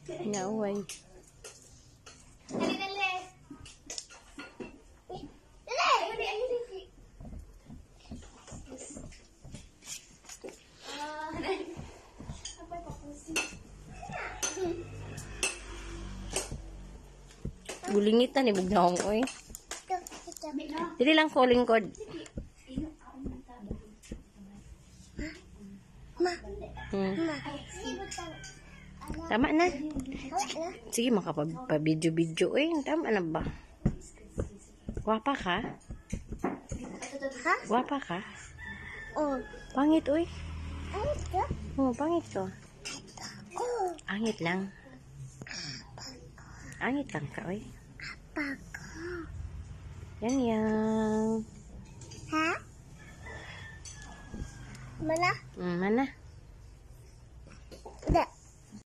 Ngaway. Dali, dali. Gulingit na ni Bugnaong, oy. Dili lang ko lingkod. Ma. Tama na. Sige, makapag-video-video, eh. Tama na ba? Guwapa ka? Ha? Guwapa ka? Oh. Pangit, oy. Ano ka? Oh, pangit ko. Oh. Angit lang. Angit lang ka, oy. Pako. Yan yan. Ha? Mana? Mana?